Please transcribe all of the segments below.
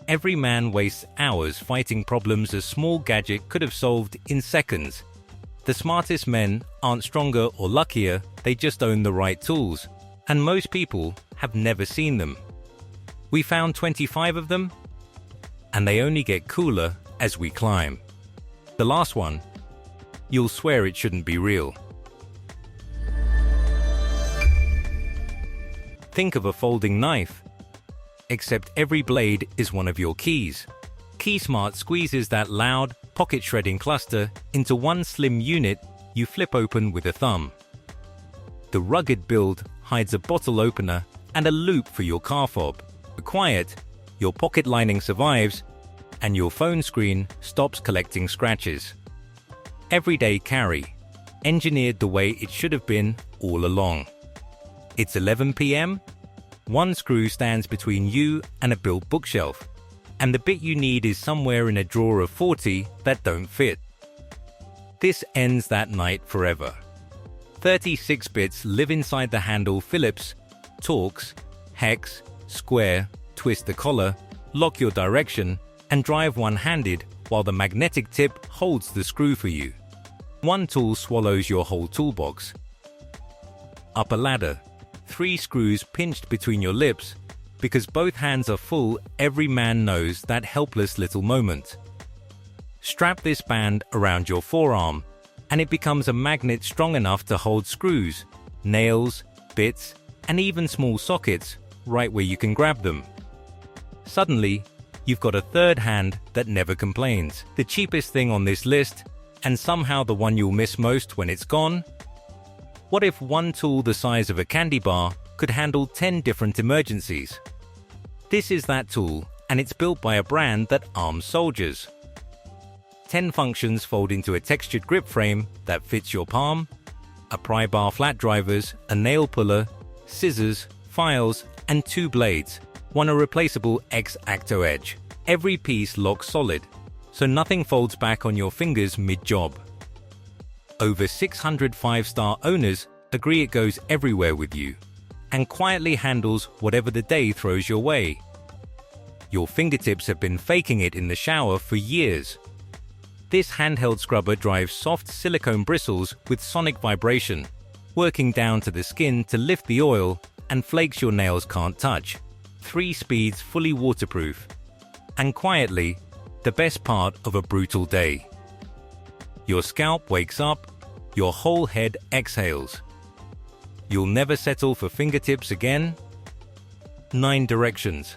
Every man wastes hours fighting problems a small gadget could have solved in seconds. The smartest men aren't stronger or luckier, they just own the right tools, and most people have never seen them. We found 25 of them, and they only get cooler as we climb. The last one, you'll swear it shouldn't be real. Think of a folding knife, except every blade is one of your keys. KeySmart squeezes that loud, pocket-shredding cluster into one slim unit you flip open with a thumb. The rugged build hides a bottle opener and a loop for your car fob. Quiet, your pocket lining survives, and your phone screen stops collecting scratches. Everyday carry, engineered the way it should have been all along. It's 11 p.m. One screw stands between you and a built bookshelf, and the bit you need is somewhere in a drawer of 40 that don't fit. This ends that night forever. 36 bits live inside the handle Phillips, Torx, hex, square, twist the collar, lock your direction, and drive one-handed while the magnetic tip holds the screw for you. One tool swallows your whole toolbox. Up a ladder, 3 screws pinched between your lips, because both hands are full. Every man knows that helpless little moment. Strap this band around your forearm, and it becomes a magnet strong enough to hold screws, nails, bits, and even small sockets right where you can grab them. Suddenly, you've got a third hand that never complains. The cheapest thing on this list, and somehow the one you'll miss most when it's gone? What if one tool the size of a candy bar could handle 10 different emergencies? This is that tool, and it's built by a brand that arms soldiers. 10 functions fold into a textured grip frame that fits your palm, a pry bar flat drivers, a nail puller, scissors, files, and 2 blades, one a replaceable X-Acto edge. Every piece locks solid, so nothing folds back on your fingers mid-job. Over 600 5-star owners agree it goes everywhere with you, and quietly handles whatever the day throws your way. Your fingertips have been faking it in the shower for years. This handheld scrubber drives soft silicone bristles with sonic vibration, working down to the skin to lift the oil and flakes your nails can't touch. 3 speeds fully waterproof. And quietly, the best part of a brutal day. Your scalp wakes up, your whole head exhales. You'll never settle for fingertips again? 9 directions.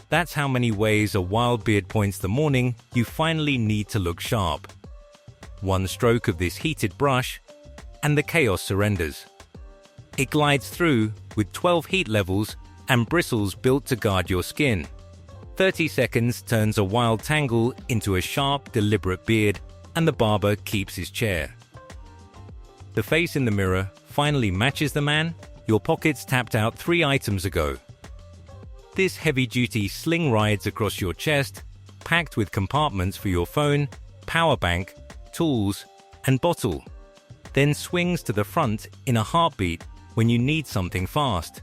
That's how many ways a wild beard points the morning you finally need to look sharp. One stroke of this heated brush, and the chaos surrenders. It glides through with 12 heat levels and bristles built to guard your skin. 30 seconds turns a wild tangle into a sharp, deliberate beard, and the barber keeps his chair. The face in the mirror finally matches the man your pockets tapped out 3 items ago. This heavy-duty sling rides across your chest, packed with compartments for your phone, power bank, tools, and bottle, then swings to the front in a heartbeat when you need something fast.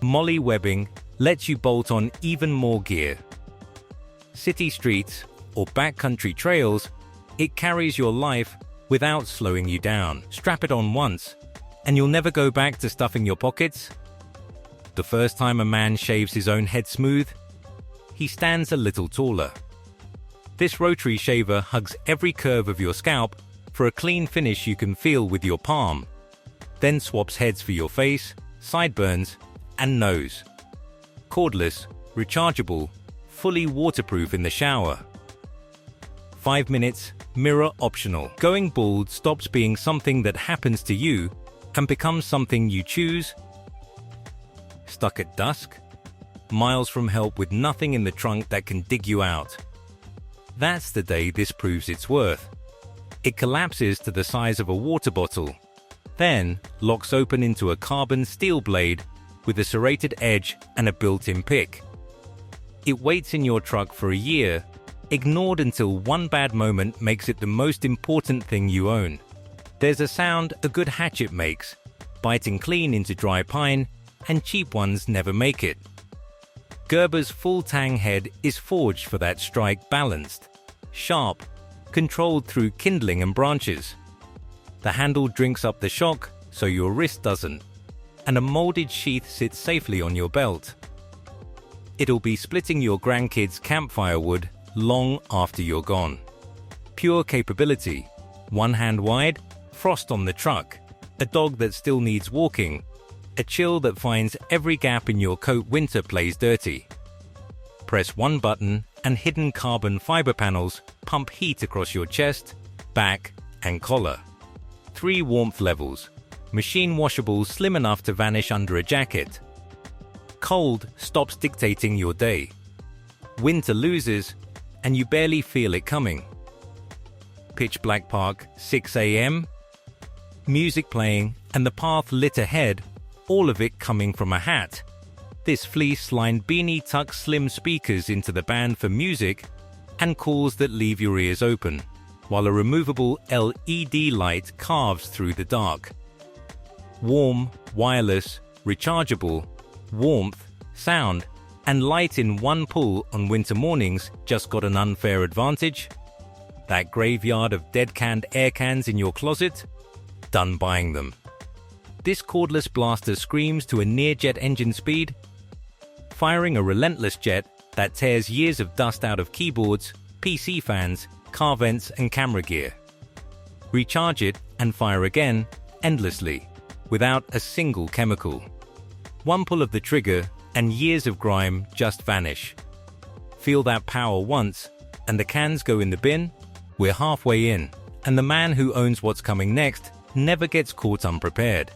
Molly webbing lets you bolt on even more gear. City streets or backcountry trails, it carries your life without slowing you down. Strap it on once, and you'll never go back to stuffing your pockets. The first time a man shaves his own head smooth, he stands a little taller. This rotary shaver hugs every curve of your scalp for a clean finish you can feel with your palm, then swaps heads for your face, sideburns, and nose. Cordless, rechargeable, fully waterproof in the shower. 5 minutes, mirror optional. Going bald stops being something that happens to you and becomes something you choose. Stuck at dusk? Miles from help with nothing in the trunk that can dig you out. That's the day this proves its worth. It collapses to the size of a water bottle, then locks open into a carbon steel blade with a serrated edge and a built-in pick. It waits in your truck for a year, ignored until one bad moment makes it the most important thing you own. There's a sound a good hatchet makes, biting clean into dry pine, and cheap ones never make it. Gerber's full tang head is forged for that strike, balanced, sharp, controlled through kindling and branches. The handle drinks up the shock so your wrist doesn't, and a molded sheath sits safely on your belt. It'll be splitting your grandkids' campfire wood long after you're gone. Pure capability, one hand wide, frost on the truck, a dog that still needs walking, a chill that finds every gap in your coat winter plays dirty. Press one button and hidden carbon fiber panels pump heat across your chest, back, and collar. 3 warmth levels, machine washable, slim enough to vanish under a jacket. Cold stops dictating your day. Winter loses, and you barely feel it coming. Pitch black park, 6 a.m. Music playing and the path lit ahead, all of it coming from a hat. This fleece-lined beanie tucks slim speakers into the band for music and calls that leave your ears open, while a removable LED light carves through the dark. Warm, wireless, rechargeable, warmth, sound, and light in one pull on winter mornings just got an unfair advantage? That graveyard of dead-canned air cans in your closet? Done buying them. This cordless blaster screams to a near-jet engine speed, firing a relentless jet that tears years of dust out of keyboards, PC fans, car vents, and camera gear. Recharge it and fire again, endlessly, without a single chemical. One pull of the trigger and years of grime just vanish. Feel that power once, and the cans go in the bin? We're halfway in, and the man who owns what's coming next never gets caught unprepared.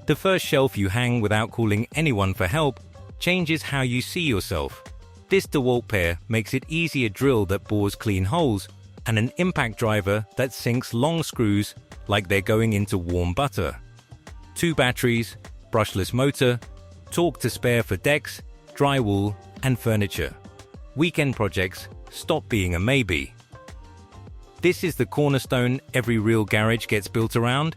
The first shelf you hang without calling anyone for help changes how you see yourself. This DeWalt pair makes it easier drill that bores clean holes and an impact driver that sinks long screws like they're going into warm butter. 2 batteries, brushless motor, torque to spare for decks, drywall, and furniture. Weekend projects stop being a maybe. This is the cornerstone every real garage gets built around.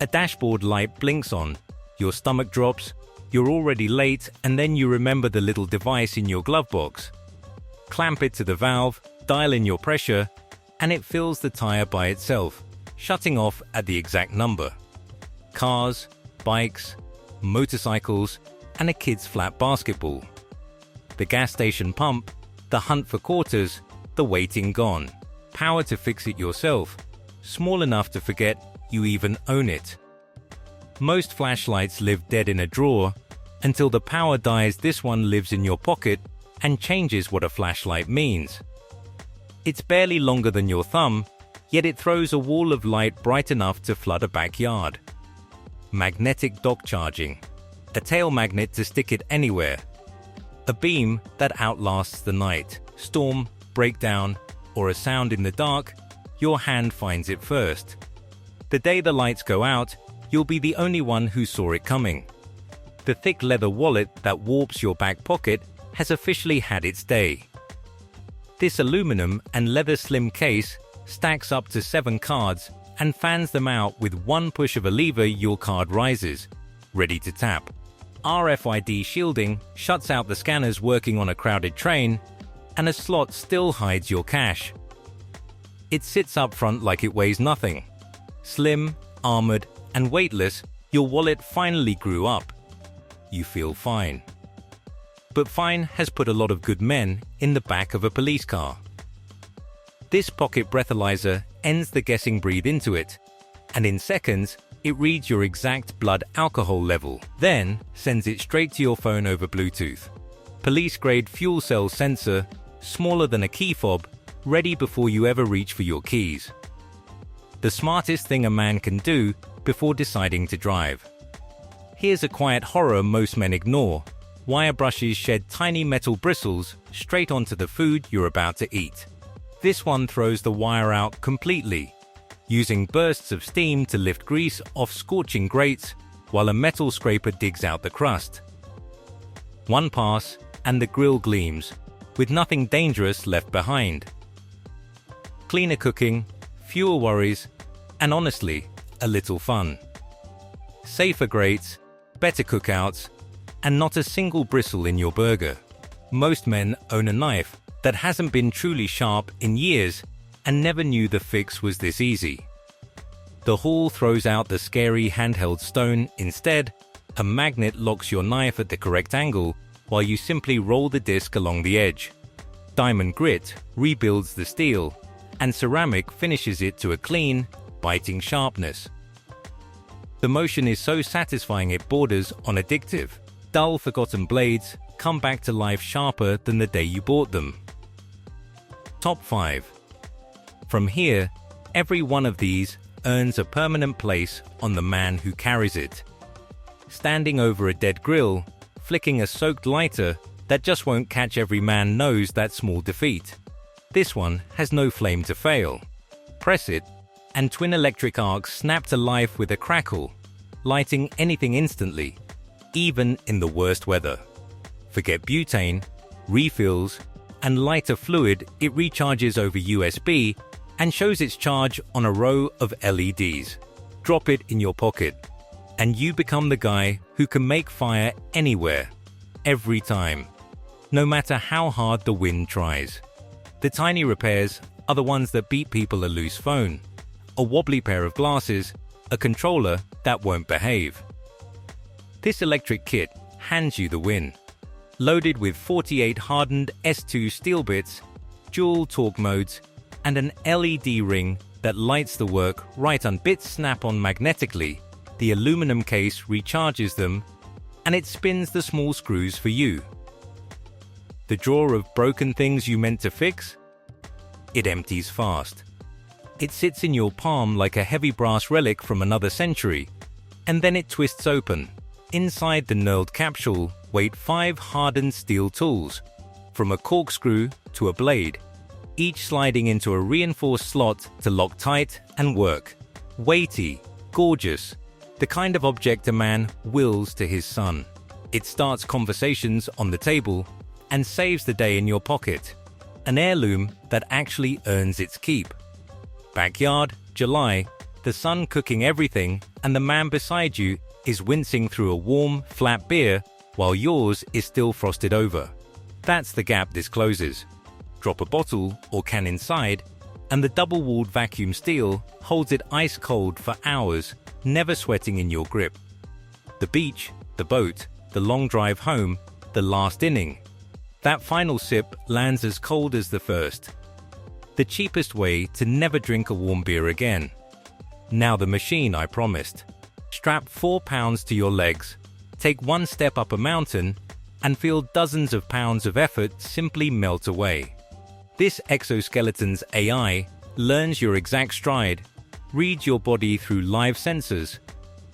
A dashboard light blinks on, your stomach drops, you're already late, and then you remember the little device in your glove box. Clamp it to the valve, dial in your pressure, and it fills the tire by itself, shutting off at the exact number. Cars, bikes, motorcycles, and a kid's flat basketball. The gas station pump, the hunt for quarters, the waiting gone. Power to fix it yourself, small enough to forget you even own it. Most flashlights live dead in a drawer. Until the power dies, this one lives in your pocket and changes what a flashlight means. It's barely longer than your thumb, yet it throws a wall of light bright enough to flood a backyard. Magnetic dock charging, a tail magnet to stick it anywhere. A beam that outlasts the night, storm, breakdown, or a sound in the dark, your hand finds it first. The day the lights go out, you'll be the only one who saw it coming. The thick leather wallet that warps your back pocket has officially had its day. This aluminum and leather slim case stacks up to 7 cards and fans them out with one push of a lever. Your card rises, ready to tap. RFID shielding shuts out the scanners working on a crowded train, and a slot still hides your cash. It sits up front like it weighs nothing. Slim, armored, and weightless, your wallet finally grew up. You feel fine. But fine has put a lot of good men in the back of a police car. This pocket breathalyzer ends the guessing. Breathe into it, and in seconds, it reads your exact blood alcohol level, then sends it straight to your phone over Bluetooth. Police-grade fuel cell sensor, smaller than a key fob, ready before you ever reach for your keys. The smartest thing a man can do before deciding to drive. Here's a quiet horror most men ignore. Wire brushes shed tiny metal bristles straight onto the food you're about to eat. This one throws the wire out completely, using bursts of steam to lift grease off scorching grates while a metal scraper digs out the crust. One pass and the grill gleams, with nothing dangerous left behind. Cleaner cooking, fewer worries, and honestly, a little fun. Safer grates, better cookouts, and not a single bristle in your burger. Most men own a knife that hasn't been truly sharp in years and never knew the fix was this easy. The HORL throws out the scary handheld stone. Instead, a magnet locks your knife at the correct angle while you simply roll the disc along the edge. Diamond grit rebuilds the steel, and ceramic finishes it to a clean, biting sharpness. The motion is so satisfying it borders on addictive. Dull, forgotten blades come back to life sharper than the day you bought them. Top 5. From here, every one of these earns a permanent place on the man who carries it. Standing over a dead grill, flicking a soaked lighter that just won't catch, every man knows that small defeat. This one has no flame to fail. Press it, and twin electric arcs snap to life with a crackle, lighting anything instantly, even in the worst weather. Forget butane, refills, and lighter fluid. It recharges over USB and shows its charge on a row of LEDs. Drop it in your pocket, and you become the guy who can make fire anywhere, every time, no matter how hard the wind tries. The tiny repairs are the ones that beat people a loose phone, a wobbly pair of glasses, a controller that won't behave. This electric kit hands you the win. Loaded with 48 hardened S2 steel bits, dual torque modes, and an LED ring that lights the work right on. Bits snap on magnetically, the aluminum case recharges them, and it spins the small screws for you. The drawer of broken things you meant to fix? It empties fast. It sits in your palm like a heavy brass relic from another century, and then it twists open. Inside the knurled capsule wait 5 hardened steel tools, from a corkscrew to a blade, each sliding into a reinforced slot to lock tight and work. Weighty, gorgeous, the kind of object a man wills to his son. It starts conversations on the table and saves the day in your pocket. An heirloom that actually earns its keep. Backyard, July, the sun cooking everything, and the man beside you is wincing through a warm, flat beer while yours is still frosted over. That's the gap this closes. Drop a bottle or can inside, and the double-walled vacuum steel holds it ice cold for hours, never sweating in your grip. The beach, the boat, the long drive home, the last inning. That final sip lands as cold as the first. The cheapest way to never drink a warm beer again. Now the machine I promised. Strap 4 pounds to your legs, take one step up a mountain, and feel dozens of pounds of effort simply melt away. This exoskeleton's AI learns your exact stride, reads your body through live sensors,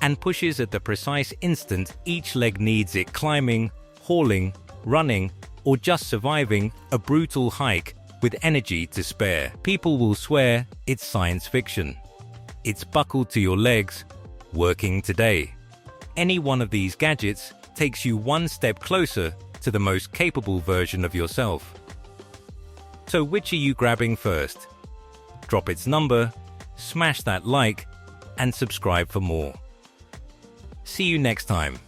and pushes at the precise instant each leg needs it, climbing, hauling, running, or just surviving a brutal hike with energy to spare. People will swear it's science fiction. It's buckled to your legs, working today. Any one of these gadgets takes you one step closer to the most capable version of yourself. So which are you grabbing first? Drop its number, smash that like, and subscribe for more. See you next time.